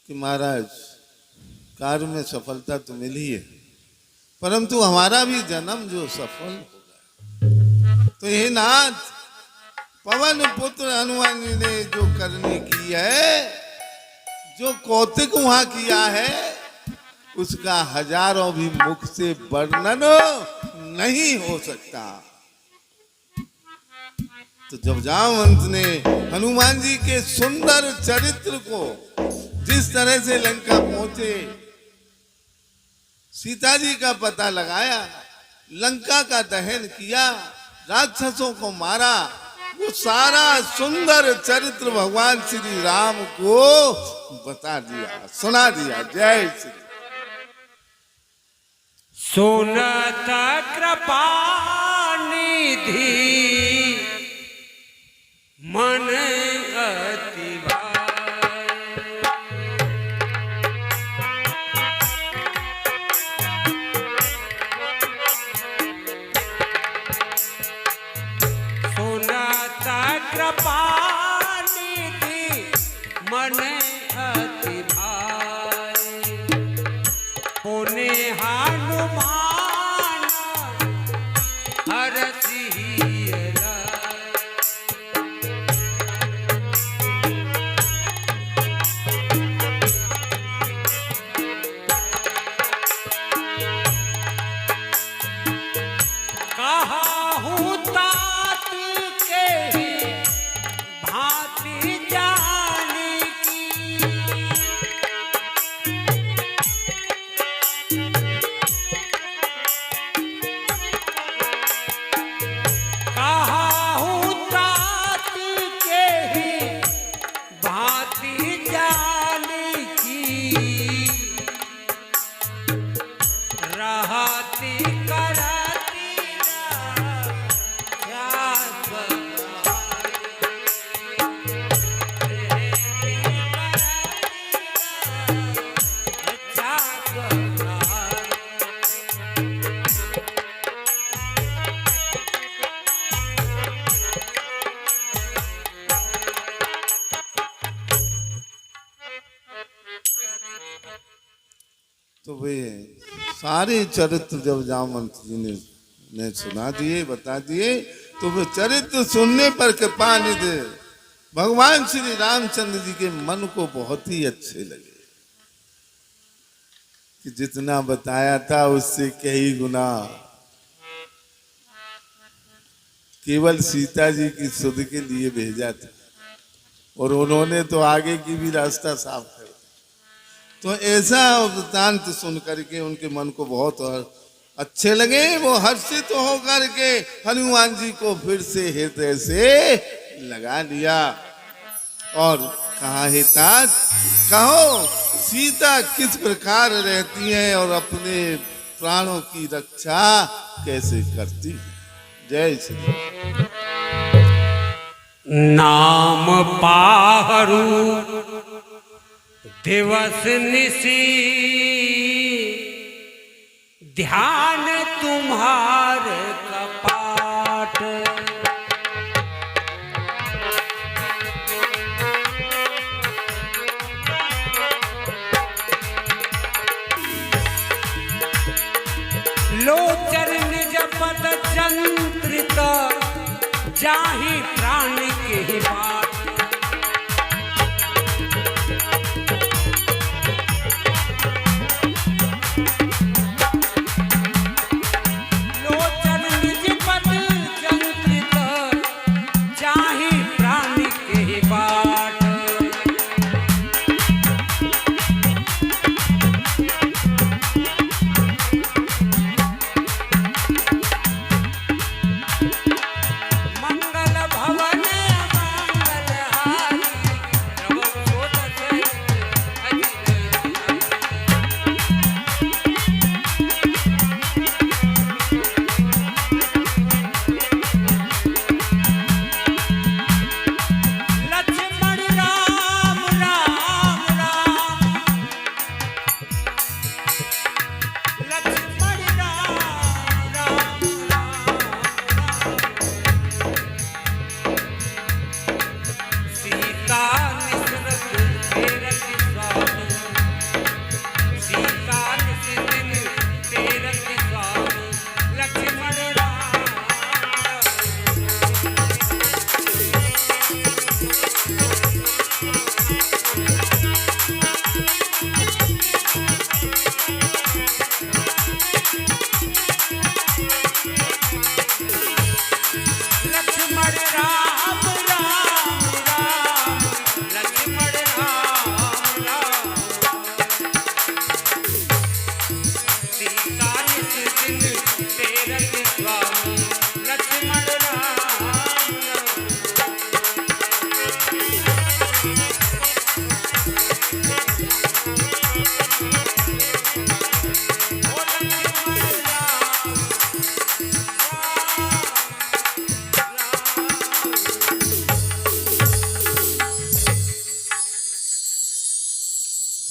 कि महाराज कार्य में सफलता तो मिली है, परंतु हमारा भी जन्म जो सफल होगा। तो हे नाथ, पवन पुत्र हनुमान जी ने जो करनी की है, जो कौतुक वहां किया है, उसका हजारों भी मुख से वर्णन नहीं हो सकता। तो जब जामवंत ने हनुमान जी के सुंदर चरित्र को जिस तरह से लंका पहुंचे, सीता जी का पता लगाया, लंका का दहन किया, राक्षसों को मारा, वो सारा सुंदर चरित्र भगवान श्री राम को बता दिया, सुना दिया। जय श्री सुनत कृपा निधि मन अति सुनत कृपा निधि मन अति भाई पुने हनुमान हरसिला कहूँ तात के ही भांति जाने की कहूँ तात के ही भांति जाने की रहती करती तो वे सारे चरित्र जब जामवंत जी ने सुना दिए, बता दिए, तो वे चरित्र सुनने पर कृपा निधि भगवान श्री रामचंद्र जी के मन को बहुत ही अच्छे लगे कि जितना बताया था उससे कई गुना केवल सीता जी की सुध के लिए भेजा था, और उन्होंने तो आगे की भी रास्ता साफ कर। तो ऐसा वृत्तांत सुन करके उनके मन को बहुत अच्छे लगे। वो हर्षित होकर के हनुमान जी को फिर से हृदय से लगा लिया और कहा, हे तात, कहो सीता किस प्रकार रहती है और अपने प्राणों की रक्षा कैसे करती है। जय श्री नाम पाहरू दिवस निशी ध्यान तुम्हार कपाट लोचर निज पद चंद्रित जाहि प्राण के बाट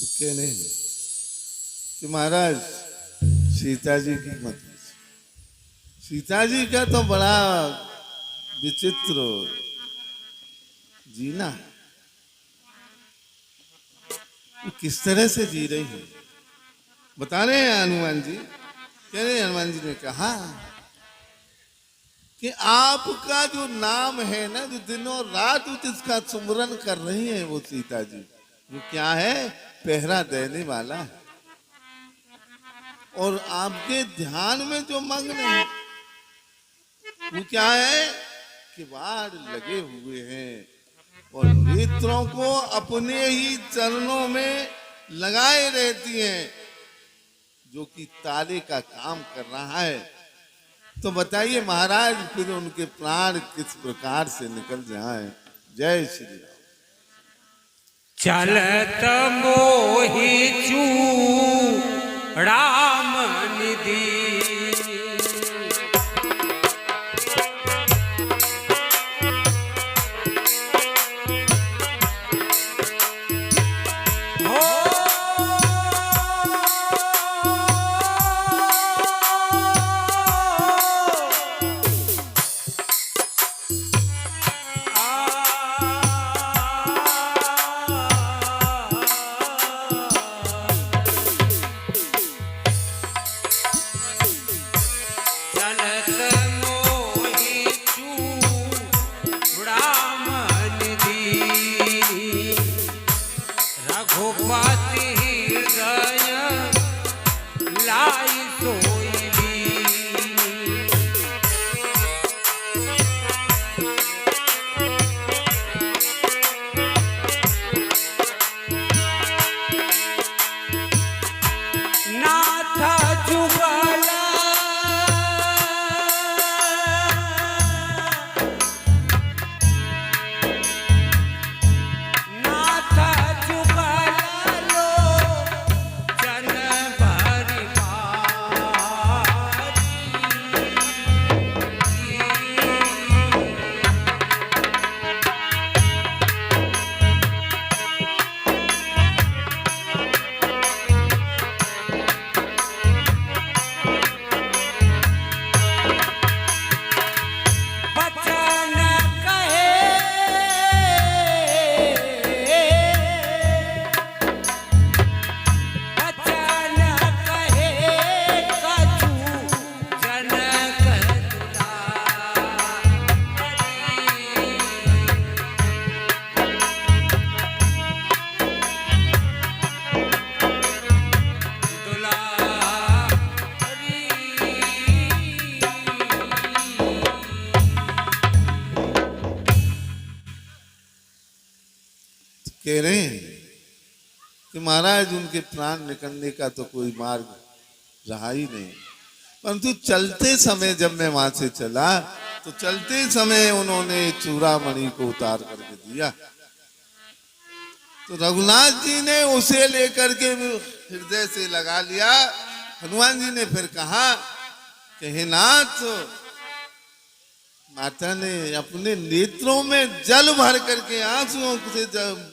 तो कहने कि महाराज सीता जी की मत पूछिए। सीता जी का तो बड़ा विचित्र जीना है। वो किस तरह से जी रही है बता रहे हैं हनुमान जी। कह रहे हैं हनुमान जी ने कहा कि आपका जो नाम है ना, जो दिनों रात जिसका सुमरन कर रही है वो सीता जी, वो क्या है, पहरा देने वाला है। और आपके ध्यान में जो मग्न है वो क्या है, किवाड़ लगे हुए हैं और नेत्रों को अपने ही चरणों में लगाए रहती हैं, जो कि तारे का काम कर रहा है। तो बताइए महाराज, फिर उनके प्राण किस प्रकार से निकल जाएं। जय श्री राम। चलत मोहि राम निधि, रघुपति हृदय लाई सोई। नाथ जुगल कह रहे हैं कि महाराज उनके प्राण निकलने का तो कोई मार्ग रहा ही नहीं, परंतु चलते समय जब मैं वहां से चला तो चलते समय उन्होंने चूड़ामणि को उतार करके दिया। तो रघुनाथ जी ने उसे लेकर के हृदय से लगा लिया। हनुमान जी ने फिर कहा कि हे नाथ, माता ने अपने नेत्रों में जल भर करके, आंसुओं से जब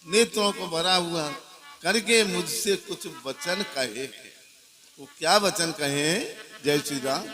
नेत्रों को भरा हुआ करके मुझसे कुछ वचन कहे। वो क्या वचन कहे? जय श्री राम।